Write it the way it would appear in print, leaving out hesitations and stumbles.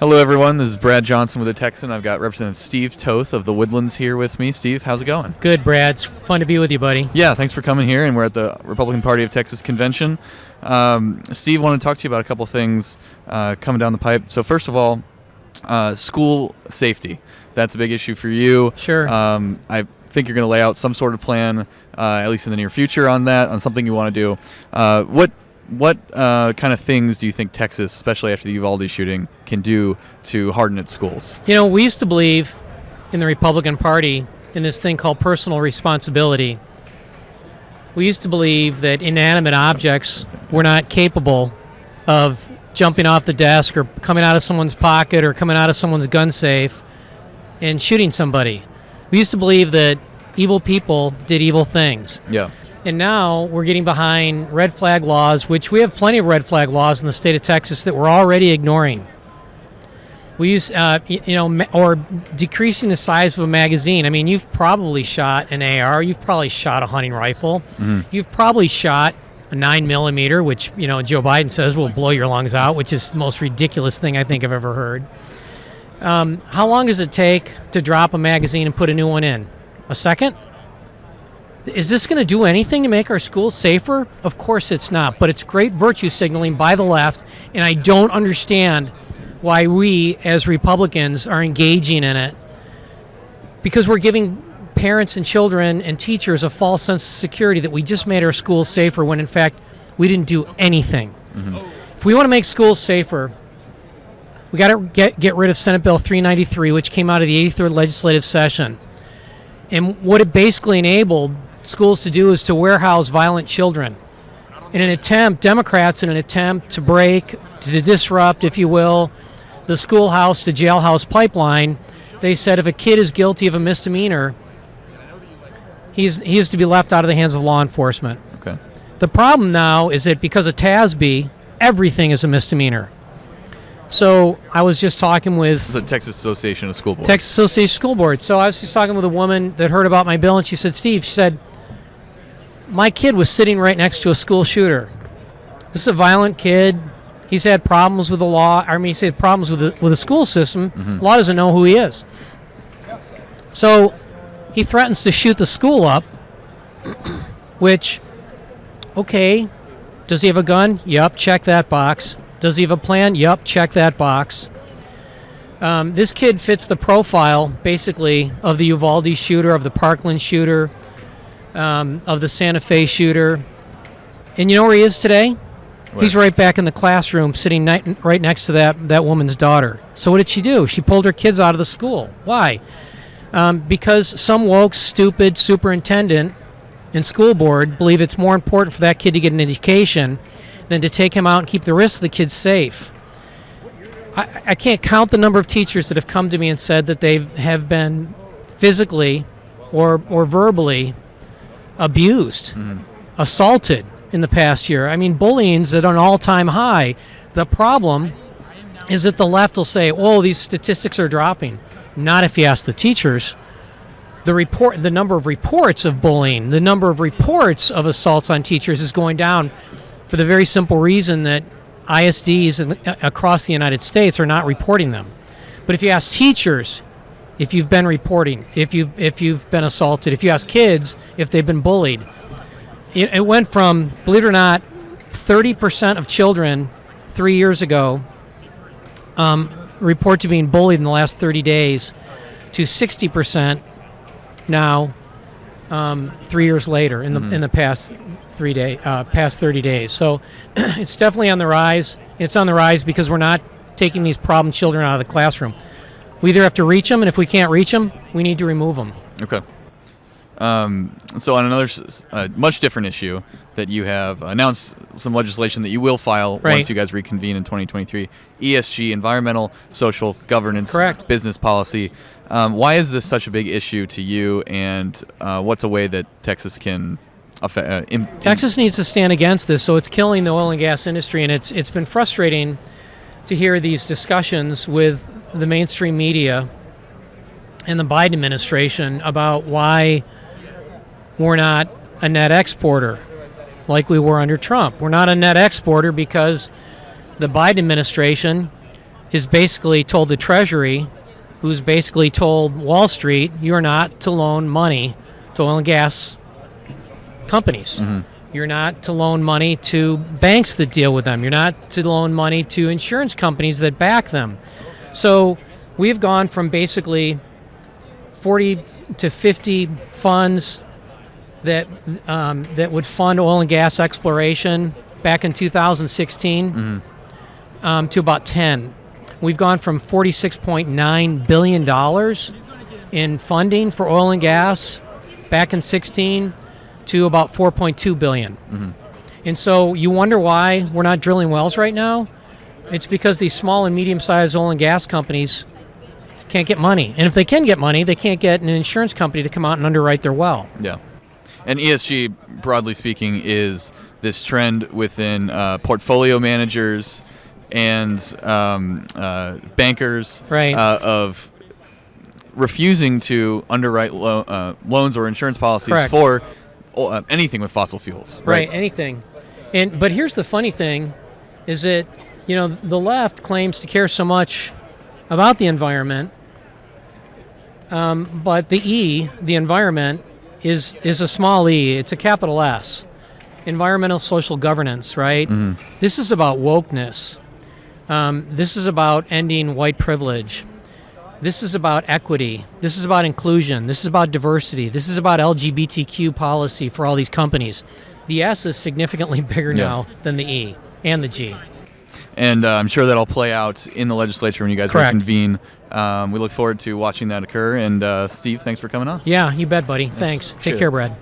Hello, everyone. This is Brad Johnson with the Texan. I've got Representative Steve Toth of the Woodlands here with me. Steve, how's it going? Good, Brad. It's fun to be with you, buddy. Yeah, thanks for coming here, and we're at the Republican Party of Texas Convention. Steve, wanted to talk to you about a couple things coming down the pipe. So first of all, school safety. That's a big issue for you. Sure. I think you're going to lay out some sort of plan, at least in the near future, on that, on something you want to do. What kind of things do you think Texas, especially after the Uvalde shooting, can do to harden its schools? You know, we used to believe in the Republican Party in this thing called personal responsibility. We used to believe that inanimate objects were not capable of jumping off the desk or coming out of someone's pocket or coming out of someone's gun safe and shooting somebody. We used to believe that evil people did evil things. Yeah. And now we're getting behind red flag laws, which we have plenty of red flag laws in the state of Texas that we're already ignoring. We use, or decreasing the size of a magazine. I mean, you've probably shot an AR. You've probably shot a hunting rifle. Mm-hmm. You've probably shot a 9mm, which, Joe Biden says will blow your lungs out, which is the most ridiculous thing I think I've ever heard. How long does it take to drop a magazine and put a new one in? A second? Is this going to do anything to make our schools safer? Of course it's not, but it's great virtue signaling by the left, and I don't understand why we, as Republicans, are engaging in it, because we're giving parents and children and teachers a false sense of security that we just made our schools safer when, in fact, we didn't do anything. Mm-hmm. If we want to make schools safer, we got to get rid of Senate Bill 393, which came out of the 83rd legislative session. And what it basically enabled schools to do is to warehouse violent children. Democrats in an attempt to break, to disrupt, if you will, the schoolhouse to jailhouse pipeline, they said if a kid is guilty of a misdemeanor, he is to be left out of the hands of law enforcement. Okay. The problem now is that because of TASB, everything is a misdemeanor. So I was just talking with the Texas Association of School Boards. Texas Association of School Boards. So I was just talking with a woman that heard about my bill, and she said, Steve, my kid was sitting right next to a school shooter. This is a violent kid. He's had problems with the law. He's had problems with the school system. Mm-hmm. The law doesn't know who he is. So he threatens to shoot the school up, which, okay, does he have a gun? Yep, check that box. Does he have a plan? Yep, check that box. This kid fits the profile, basically, of the Uvalde shooter, of the Parkland shooter, of the Santa Fe shooter. And you know where he is today? Where? He's right back in the classroom, sitting right next to that woman's daughter. So what did she do? She pulled her kids out of the school. Why? Because some woke, stupid superintendent and school board believe it's more important for that kid to get an education than to take him out and keep the rest of the kids safe. I can't count the number of teachers that have come to me and said that they have been physically or verbally abused, assaulted in the past year. I mean, bullying's at an all-time high. The problem is that the left will say, oh, these statistics are dropping. Not if you ask the teachers. The number of reports of bullying, the number of reports of assaults on teachers is going down, for the very simple reason that ISDs across the United States are not reporting them. But if you ask teachers if you've been reporting, if you've been assaulted, if you ask kids if they've been bullied, it went from, believe it or not, 30% of children 3 years ago report to being bullied in the last 30 days to 60% now 3 years later in the past 30 days. So it's definitely on the rise. It's on the rise because we're not taking these problem children out of the classroom. We either have to reach them, and if we can't reach them, we need to remove them. Okay. So on another much different issue, that you have announced some legislation that you will file once you guys reconvene in 2023, ESG, environmental, social, governance, correct, business policy. Why is this such a big issue to you, and what's a way that Texas can Texas needs to stand against this. So it's killing the oil and gas industry, and it's been frustrating to hear these discussions with the mainstream media and the Biden administration about why we're not a net exporter like we were under Trump. We're not a net exporter because the Biden administration has basically told the Treasury, who's basically told Wall Street, you're not to loan money to oil and gas companies. Mm-hmm. You're not to loan money to banks that deal with them. You're not to loan money to insurance companies that back them. So we've gone from basically 40 to 50 funds that would fund oil and gas exploration back in 2016 to about 10. We've gone from $46.9 billion in funding for oil and gas back in 16 to about $4.2 billion. Mm-hmm. And so you wonder why we're not drilling wells right now? It's because these small and medium-sized oil and gas companies can't get money. And if they can get money, they can't get an insurance company to come out and underwrite their well. Yeah. And ESG, broadly speaking, is this trend within portfolio managers and bankers Right. Of refusing to underwrite loans or insurance policies Correct. for anything with fossil fuels. Right, anything. But here's the funny thing, is that, the left claims to care so much about the environment, but the E, the environment, is a small e. It's a capital S. Environmental social governance, right? Mm-hmm. This is about wokeness. This is about ending white privilege. This is about equity. This is about inclusion. This is about diversity. This is about LGBTQ policy for all these companies. The S is significantly bigger now than the E and the G. And I'm sure that'll play out in the legislature when you guys Correct. reconvene. We look forward to watching that occur. And Steve, thanks for coming on. Yeah, you bet, buddy. Thanks. Take Cheers. care, Brad.